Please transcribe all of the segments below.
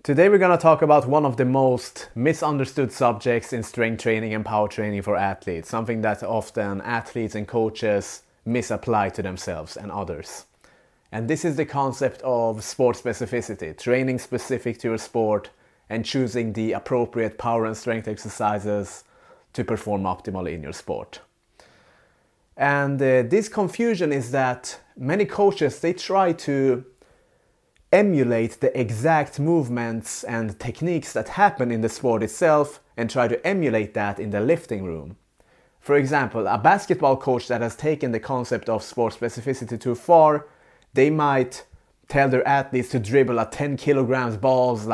Today we're going to talk about one of the most misunderstood subjects in strength training and power training for athletes, something that often athletes and coaches misapply to themselves and others. And this is the concept of sport specificity, training specific to your sport and choosing the appropriate power and strength exercises to perform optimally in your sport. And this confusion is that many coaches, they try to emulate the exact movements and techniques that happen in the sport itself and try to emulate that in the lifting room. For example, a basketball coach that has taken the concept of sport specificity too far, they might tell their athletes to dribble a 10 kilograms balls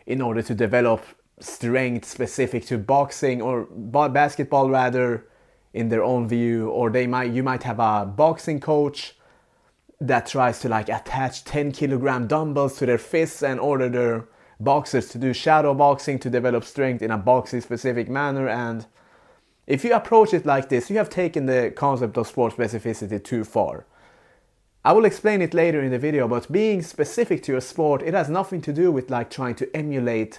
in order to develop strength specific to boxing or basketball rather, in their own view. Or you might have a boxing coach that tries to attach 10 kilogram dumbbells to their fists and order their boxers to do shadow boxing to develop strength in a boxing specific manner. And if you approach it like this, you have taken the concept of sport specificity too far. I will explain it later in the video, but being specific to your sport, it has nothing to do with trying to emulate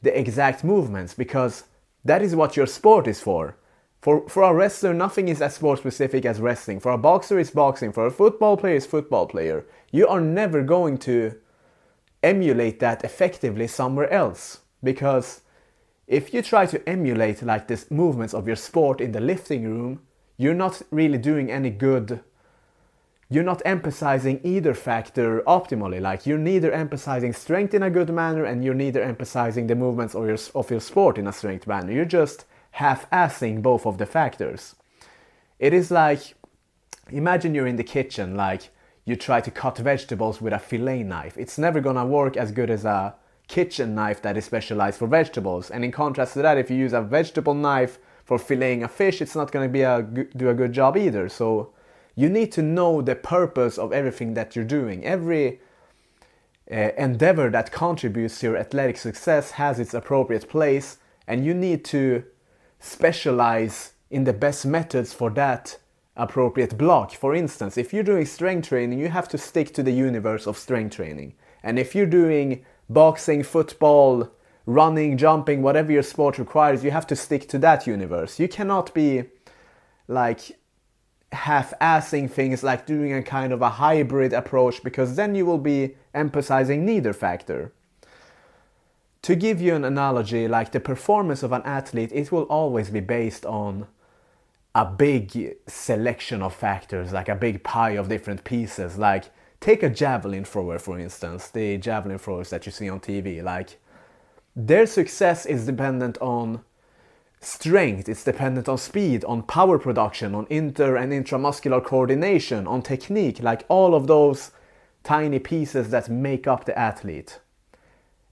the exact movements, because that is what your sport is for. For a wrestler, nothing is as sport specific as wrestling. For a boxer, it's boxing. For a football player, it's football player. You are never going to emulate that effectively somewhere else, because if you try to emulate the movements of your sport in the lifting room, you're not really doing any good. You're not emphasizing either factor optimally. You're neither emphasizing strength in a good manner and you're neither emphasizing the movements of your sport in a strength manner. You're just half-assing both of the factors. It is imagine you're in the kitchen, you try to cut vegetables with a fillet knife. It's never gonna work as good as a kitchen knife that is specialized for vegetables. And in contrast to that, if you use a vegetable knife for filleting a fish, it's not gonna do a good job either. So you need to know the purpose of everything that you're doing. Every endeavor that contributes to your athletic success has its appropriate place, and you need to specialize in the best methods for that appropriate block. For instance, if you're doing strength training, you have to stick to the universe of strength training. And if you're doing boxing, football, running, jumping, whatever your sport requires, you have to stick to that universe. You cannot be half-assing things, doing a kind of a hybrid approach, because then you will be emphasizing neither factor. To give you an analogy, the performance of an athlete, it will always be based on a big selection of factors, a big pie of different pieces. Take a javelin thrower, for instance, the javelin throwers that you see on TV. Their success is dependent on strength, it's dependent on speed, on power production, on inter and intramuscular coordination, on technique, all of those tiny pieces that make up the athlete.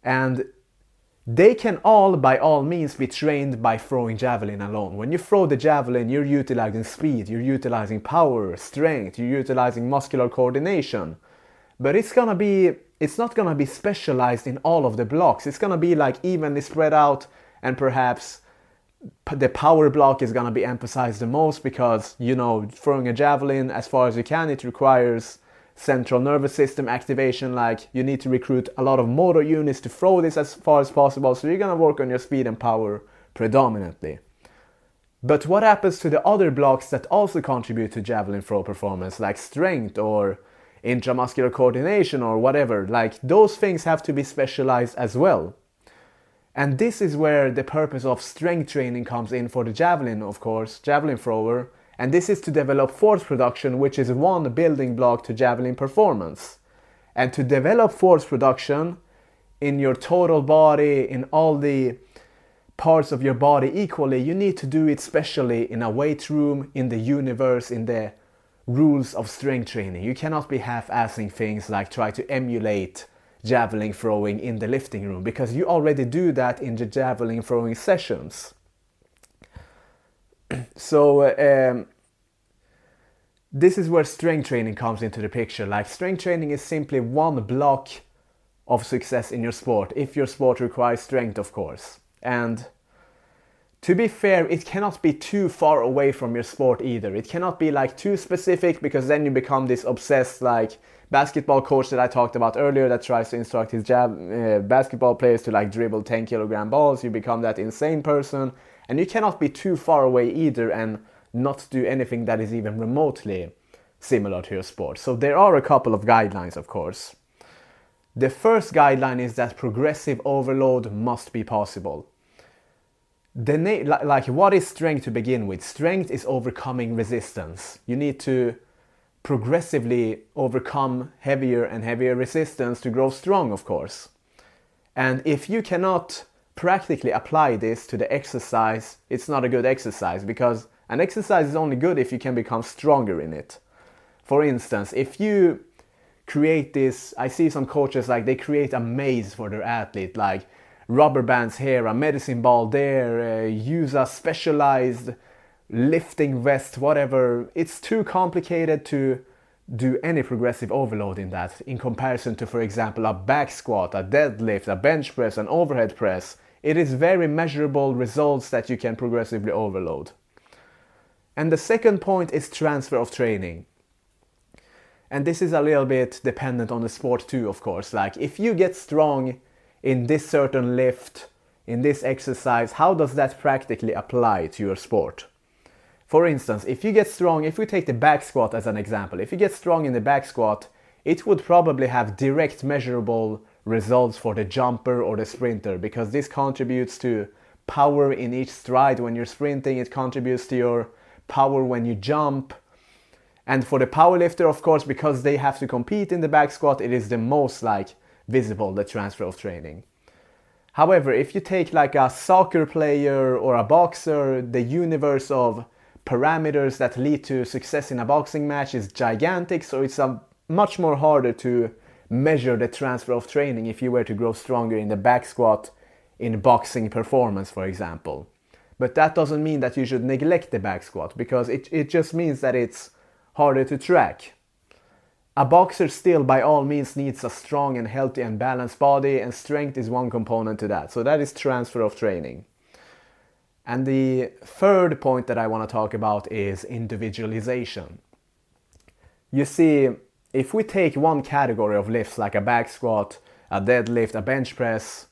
And they can all, by all means, be trained by throwing javelin alone. When you throw the javelin, you're utilizing speed, you're utilizing power, strength, you're utilizing muscular coordination. But it's not gonna be specialized in all of the blocks. It's gonna be evenly spread out, and perhaps the power block is gonna be emphasized the most because, throwing a javelin as far as you can, it requires central nervous system activation. You need to recruit a lot of motor units to throw this as far as possible, so you're gonna work on your speed and power predominantly. But what happens to the other blocks that also contribute to javelin throw performance, like strength or intramuscular coordination or whatever? Those things have to be specialized as well. And this is where the purpose of strength training comes in for the javelin, of course, javelin thrower. And this is to develop force production, which is one building block to javelin performance. And to develop force production in your total body, in all the parts of your body equally, you need to do it specially in a weight room, in the universe, in the rules of strength training. You cannot be half-assing things try to emulate javelin throwing in the lifting room, because you already do that in the javelin throwing sessions. So this is where strength training comes into the picture. Strength training is simply one block of success in your sport, if your sport requires strength, of course. And to be fair, it cannot be too far away from your sport either. It cannot be like too specific, because then you become this obsessed like basketball coach that I talked about earlier that tries to instruct his basketball players to like dribble 10-kilogram balls. You become that insane person, and you cannot be too far away either and not do anything that is even remotely similar to your sport. So there are a couple of guidelines, of course. The first guideline is that progressive overload must be possible. Like, what is strength to begin with? Strength is overcoming resistance. You need to progressively overcome heavier and heavier resistance to grow strong, of course. And if you cannot practically apply this to the exercise, it's not a good exercise, because an exercise is only good if you can become stronger in it. For instance, if you create this, I see some coaches like they create a maze for their athlete, like rubber bands here, a medicine ball there, use a specialized lifting vest, whatever. It's too complicated to do any progressive overload in that, in comparison to, for example, a back squat, a deadlift, a bench press, an overhead press. It is very measurable results that you can progressively overload. And the second point is transfer of training. And this is a little bit dependent on the sport too, of course. Like, if you get strong in this certain lift, in this exercise, how does that practically apply to your sport? For instance, if you get strong, if we take the back squat as an example, if you get strong in the back squat, it would probably have direct measurable results for the jumper or the sprinter, because this contributes to power in each stride when you're sprinting, it contributes to your power when you jump. And for the powerlifter, of course, because they have to compete in the back squat, it is the most like visible, the transfer of training. However, if you take like a soccer player or a boxer, the universe of parameters that lead to success in a boxing match is gigantic, so it's a much more harder to measure the transfer of training if you were to grow stronger in the back squat in boxing performance, for example. But that doesn't mean that you should neglect the back squat, because it just means that it's harder to track. A boxer still by all means needs a strong and healthy and balanced body, and strength is one component to that. So that is transfer of training. And the third point that I want to talk about is individualization. You see, if we take one category of lifts like a back squat, a deadlift, a bench press,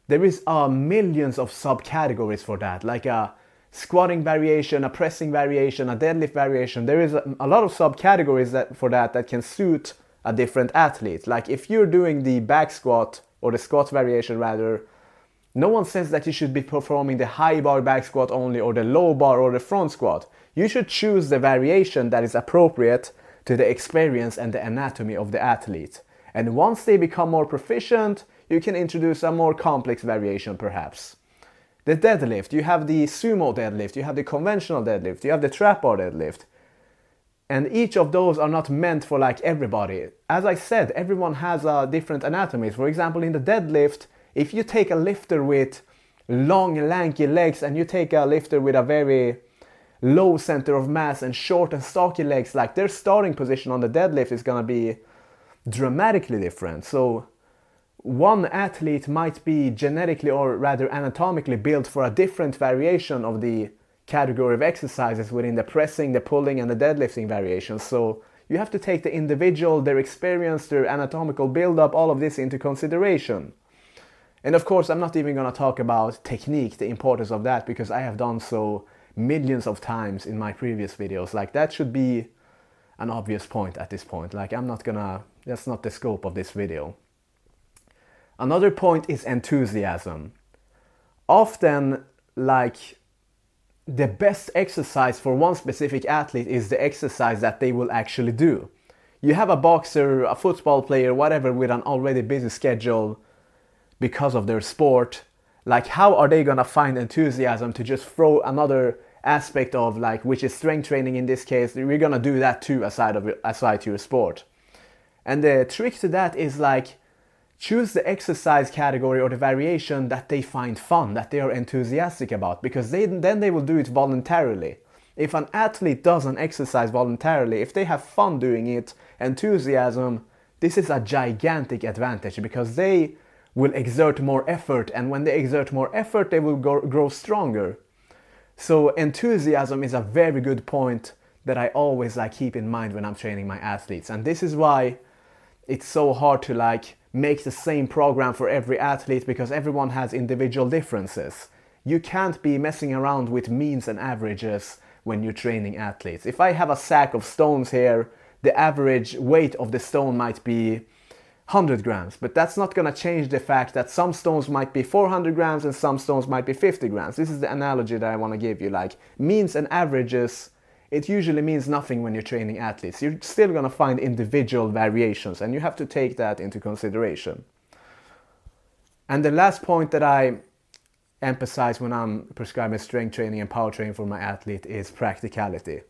there is millions of subcategories for that, like a squatting variation, a pressing variation, a deadlift variation. There is a lot of subcategories for that can suit a different athlete. Like if you're doing the back squat, or the squat variation rather, no one says that you should be performing the high bar back squat only, or the low bar, or the front squat. You should choose the variation that is appropriate to the experience and the anatomy of the athlete. And once they become more proficient, you can introduce a more complex variation perhaps. The deadlift, you have the sumo deadlift, you have the conventional deadlift, you have the trap bar deadlift. And each of those are not meant for like everybody. As I said, everyone has a different anatomies. For example, in the deadlift, if you take a lifter with long, lanky legs and you take a lifter with a very low center of mass and short and stocky legs, like their starting position on the deadlift is going to be dramatically different. So one athlete might be genetically, or rather anatomically, built for a different variation of the category of exercises within the pressing, the pulling, and the deadlifting variations. So you have to take the individual, their experience, their anatomical build-up, all of this into consideration. And of course, I'm not even going to talk about technique, the importance of that, because I have done so millions of times in my previous videos. Like, that should be an obvious point at this point. Like, that's not the scope of this video. Another point is enthusiasm. Often, like, the best exercise for one specific athlete is the exercise that they will actually do. You have a boxer, a football player, whatever, with an already busy schedule because of their sport. Like, how are they gonna find enthusiasm to just throw another aspect of, like, which is strength training in this case? We're gonna do that too aside to your sport. And the trick to that is, like, choose the exercise category or the variation that they find fun, that they are enthusiastic about, because then they will do it voluntarily. If an athlete does an exercise voluntarily, if they have fun doing it, enthusiasm, this is a gigantic advantage, because they will exert more effort, and when they exert more effort, they will grow stronger. So enthusiasm is a very good point that I always keep in mind when I'm training my athletes. And this is why it's so hard to make the same program for every athlete, because everyone has individual differences. You can't be messing around with means and averages when you're training athletes. If I have a sack of stones here, the average weight of the stone might be 100 grams, but that's not going to change the fact that some stones might be 400 grams and some stones might be 50 grams. This is the analogy that I want to give you. Means and averages, it usually means nothing when you're training athletes. You're still going to find individual variations, and you have to take that into consideration. And the last point that I emphasize when I'm prescribing strength training and power training for my athlete is practicality.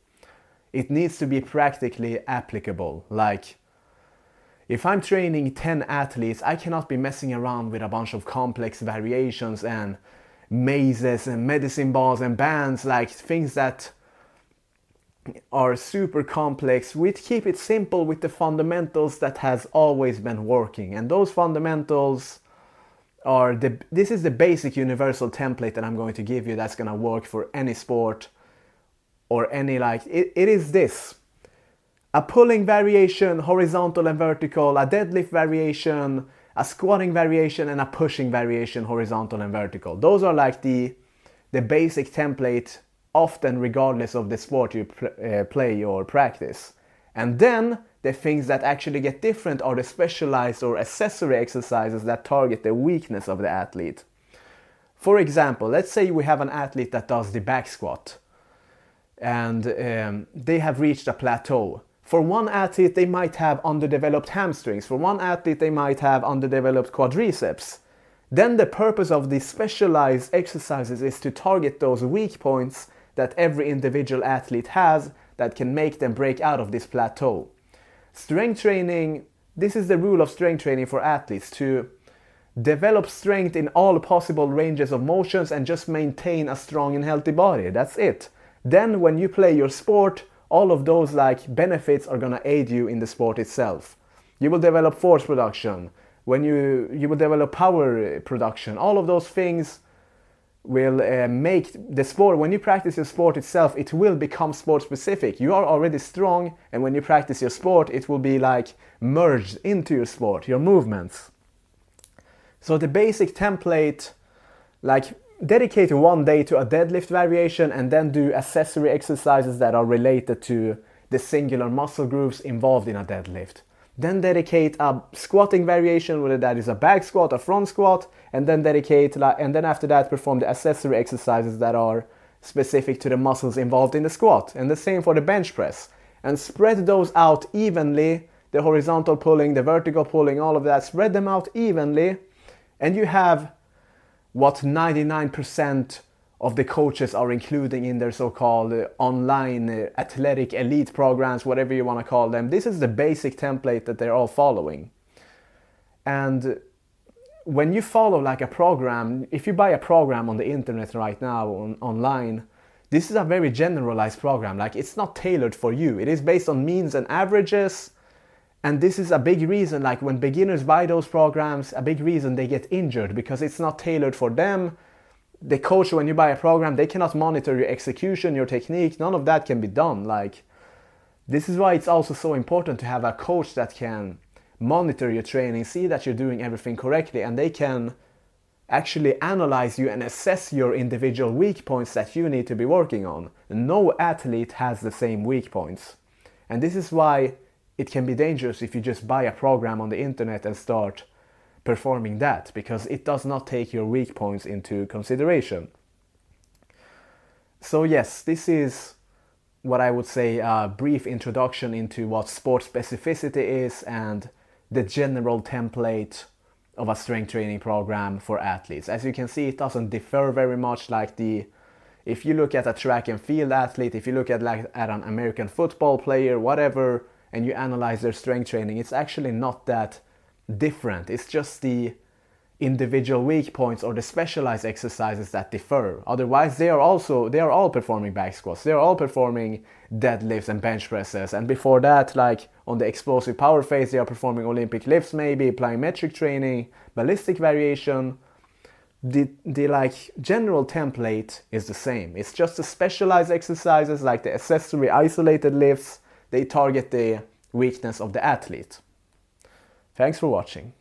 It needs to be practically applicable. If I'm training 10 athletes, I cannot be messing around with a bunch of complex variations and mazes and medicine balls and bands, things that are super complex. We keep it simple with the fundamentals that has always been working. And those fundamentals are this is the basic universal template that I'm going to give you that's going to work for any sport or any it is this. A pulling variation, horizontal and vertical, a deadlift variation, a squatting variation, and a pushing variation, horizontal and vertical. Those are the basic template, often regardless of the sport you play or practice. And then the things that actually get different are the specialized or accessory exercises that target the weakness of the athlete. For example, let's say we have an athlete that does the back squat, and they have reached a plateau. For one athlete, they might have underdeveloped hamstrings. For one athlete, they might have underdeveloped quadriceps. Then the purpose of these specialized exercises is to target those weak points that every individual athlete has that can make them break out of this plateau. Strength training, this is the rule of strength training for athletes, to develop strength in all possible ranges of motions and just maintain a strong and healthy body. That's it. Then when you play your sport, all of those benefits are going to aid you in the sport itself. You will develop force production, when you will develop power production. All of those things will make the sport, when you practice your sport itself, it will become sport specific. You are already strong, and when you practice your sport, it will be merged into your sport, your movements. So the basic template, dedicate one day to a deadlift variation and then do accessory exercises that are related to the singular muscle groups involved in a deadlift. Then dedicate a squatting variation, whether that is a back squat or front squat, and then and then after that perform the accessory exercises that are specific to the muscles involved in the squat. And the same for the bench press. And spread those out evenly, the horizontal pulling, the vertical pulling, all of that, spread them out evenly, and you have what 99% of the coaches are including in their so-called online athletic elite programs, whatever you want to call them. This is the basic template that they're all following. And when you follow a program, if you buy a program on the internet right now, online, this is a very generalized program. It's not tailored for you. It is based on means and averages. And this is a big reason, when beginners buy those programs, a big reason they get injured, because it's not tailored for them. The coach, when you buy a program, they cannot monitor your execution, your technique. None of that can be done. This is why it's also so important to have a coach that can monitor your training, see that you're doing everything correctly, and they can actually analyze you and assess your individual weak points that you need to be working on. No athlete has the same weak points. And this is why it can be dangerous if you just buy a program on the internet and start performing that, because it does not take your weak points into consideration. So yes, this is what I would say a brief introduction into what sport specificity is and the general template of a strength training program for athletes. As you can see, it doesn't differ very much if you look at a track and field athlete, if you look at an American football player, whatever, and you analyze their strength training, it's actually not that different. It's just the individual weak points or the specialized exercises that differ. Otherwise, they are all performing back squats, they are all performing deadlifts and bench presses, and before that, on the explosive power phase, they are performing Olympic lifts, maybe plyometric training, ballistic variation. the like general template is the same. It's just the specialized exercises like the accessory isolated lifts, they target the weakness of the athlete. Thanks for watching.